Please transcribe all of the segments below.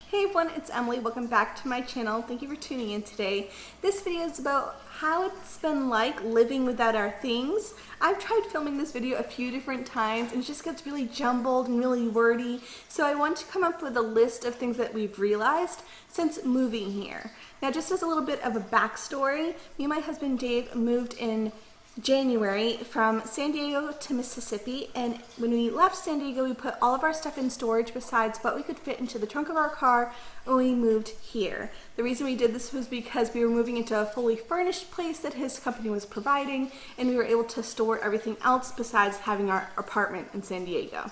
Hey everyone, it's Emily. Welcome back to my channel. Thank you for tuning in today. This video is about how it's been like living without our things. I've tried filming this video a few different times and it just gets really jumbled and really wordy. So I want to come up with a list of things that we've realized since moving here. Now, just as a little bit of a backstory, me and my husband Dave moved in January from San Diego to Mississippi, and when we left San Diego we put all of our stuff in storage besides what we could fit into the trunk of our car when we moved here. The reason we did this was because we were moving into a fully furnished place that his company was providing, and we were able to store everything else besides having our apartment in San Diego.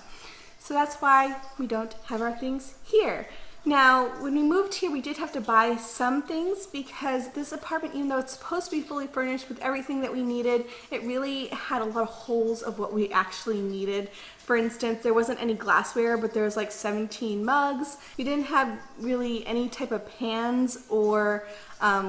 So that's why we don't have our things here. Now, when we moved here, we did have to buy some things because this apartment, even though it's supposed to be fully furnished with everything that we needed, it really had a lot of holes of what we actually needed. For instance, there wasn't any glassware, but there was like 17 mugs. We didn't have really any type of pans, or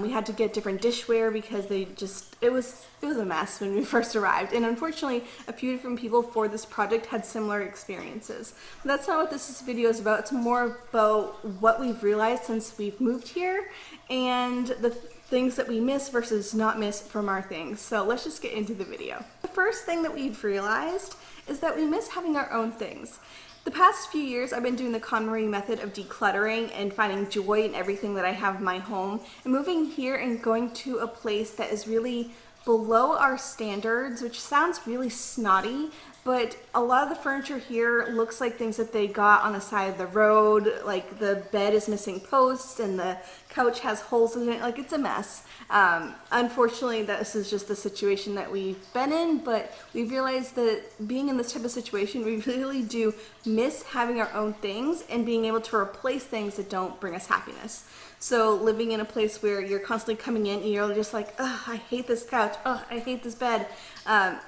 we had to get different dishware because it was a mess when we first arrived. And unfortunately, a few different people for this project had similar experiences. But that's not what this video is about. It's more about what we've realized since we've moved here and the things that we miss versus not miss from our things. So let's just get into the video. The first thing that we've realized is that we miss having our own things. The past few years, I've been doing the KonMari method of decluttering and finding joy in everything that I have in my home. And moving here and going to a place that is really below our standards, which sounds really snotty, but a lot of the furniture here looks like things that they got on the side of the road. Like the bed is missing posts and the couch has holes in it. Like, it's a mess. Unfortunately, this is just the situation that we've been in, but we've realized that being in this type of situation, we really do miss having our own things and being able to replace things that don't bring us happiness. So living in a place where you're constantly coming in and you're just like, oh, I hate this couch, oh, I hate this bed.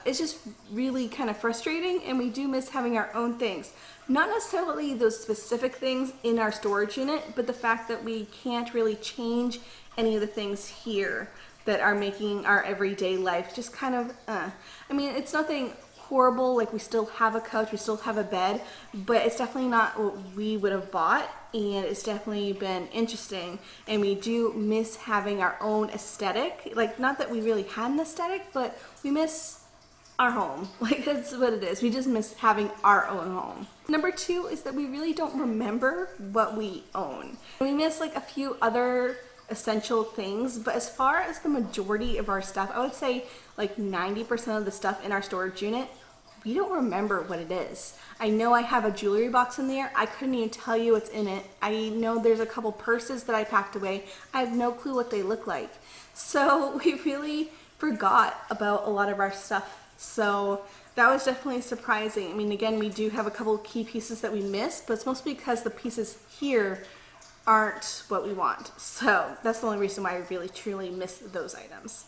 It's just really kind of frustrating, and we do miss having our own things. Not necessarily those specific things in our storage unit, but the fact that we can't really change any of the things here that are making our everyday life just kind of, I mean, it's nothing horrible, like we still have a couch, we still have a bed, but it's definitely not what we would have bought, and it's definitely been interesting, and we do miss having our own aesthetic. Like, not that we really had an aesthetic, but we miss our home. Like, that's what it is. We just miss having our own home. Number two is that we really don't remember what we own. We miss like a few other essential things, but as far as the majority of our stuff, I would say like 90% of the stuff in our storage unit, we don't remember what it is. I know I have a jewelry box in there. I couldn't even tell you what's in it. I know there's a couple purses that I packed away. I have no clue what they look like. So we really forgot about a lot of our stuff. So that was definitely surprising. I mean, again, we do have a couple key pieces that we missed, but it's mostly because the pieces here aren't what we want. So that's the only reason why I really truly miss those items.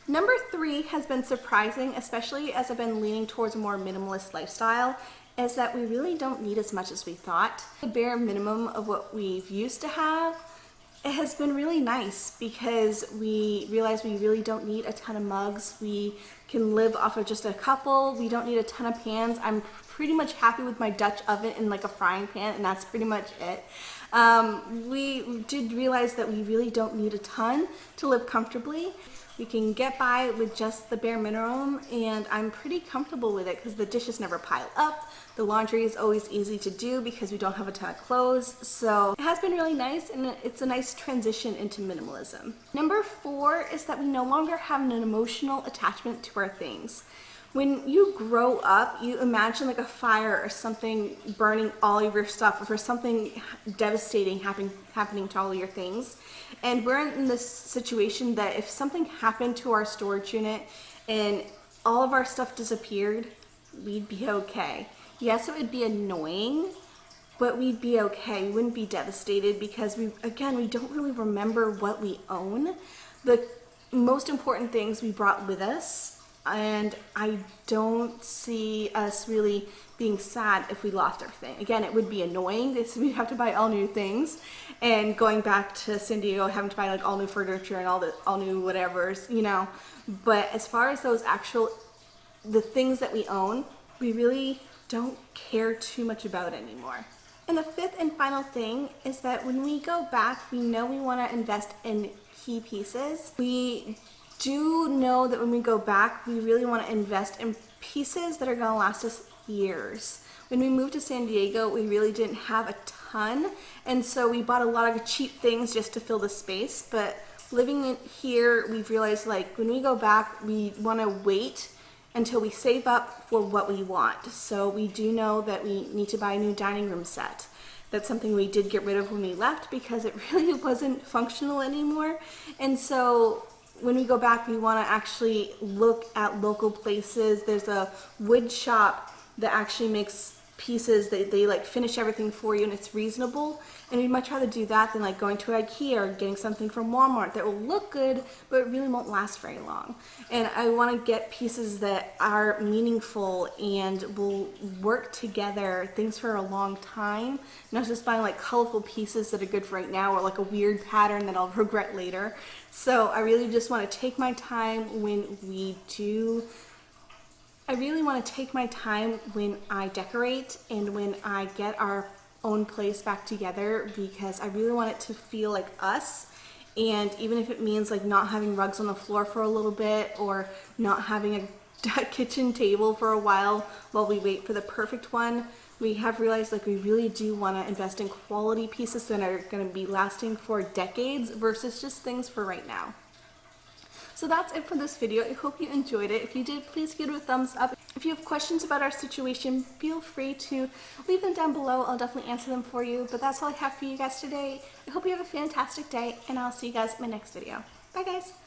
Number three has been surprising, especially as I've been leaning towards a more minimalist lifestyle, is that we really don't need as much as we thought. The bare minimum of what we've used to have, it has been really nice because we realize we really don't need a ton of mugs. We can live off of just a couple. We don't need a ton of pans. I'm pretty much happy with my Dutch oven and like a frying pan, and that's pretty much it. We did realize that we really don't need a ton to live comfortably. We can get by with just the bare minimum, and I'm pretty comfortable with it because the dishes never pile up. The laundry is always easy to do because we don't have a ton of clothes. So it has been really nice, and it's a nice transition into minimalism. Number four is that we no longer have an emotional attachment to our things. When you grow up, you imagine like a fire or something burning all of your stuff, or for something devastating happening to all your things. And we're in this situation that if something happened to our storage unit and all of our stuff disappeared, we'd be okay. Yes, it would be annoying, but we'd be okay. We wouldn't be devastated because we don't really remember what we own. The most important things we brought with us, and I don't see us really being sad if we lost everything. Again, it would be annoying. We'd have to buy all new things, and going back to San Diego, having to buy like all new furniture and all new whatevers, you know. But as far as those the things that we own, we really don't care too much about anymore. And the fifth and final thing is that when we go back, we know we want to invest in key pieces. We do know that when we go back, we really want to invest in pieces that are going to last us years. When we moved to San Diego, we really didn't have a ton, and so we bought a lot of cheap things just to fill the space. But living in here, we've realized like when we go back, we want to wait until we save up for what we want. So we do know that we need to buy a new dining room set. That's something we did get rid of when we left because it really wasn't functional anymore. And so when we go back, we want to actually look at local places. There's a wood shop that actually makes pieces that they like finish everything for you, and it's reasonable. And we'd much rather do that than like going to IKEA or getting something from Walmart that will look good but it really won't last very long. And I want to get pieces that are meaningful and will work together, things for a long time, not just buying like colorful pieces that are good for right now or like a weird pattern that I'll regret later. So I really just want to take my time when we do I really want to take my time when I decorate and when I get our own place back together, because I really want it to feel like us. And even if it means like not having rugs on the floor for a little bit or not having a kitchen table for a while we wait for the perfect one, we have realized like we really do want to invest in quality pieces that are going to be lasting for decades versus just things for right now. So that's it for this video. I hope you enjoyed it. If you did, please give it a thumbs up. If you have questions about our situation, feel free to leave them down below. I'll definitely answer them for you. But that's all I have for you guys today. I hope you have a fantastic day, and I'll see you guys in my next video. Bye, guys.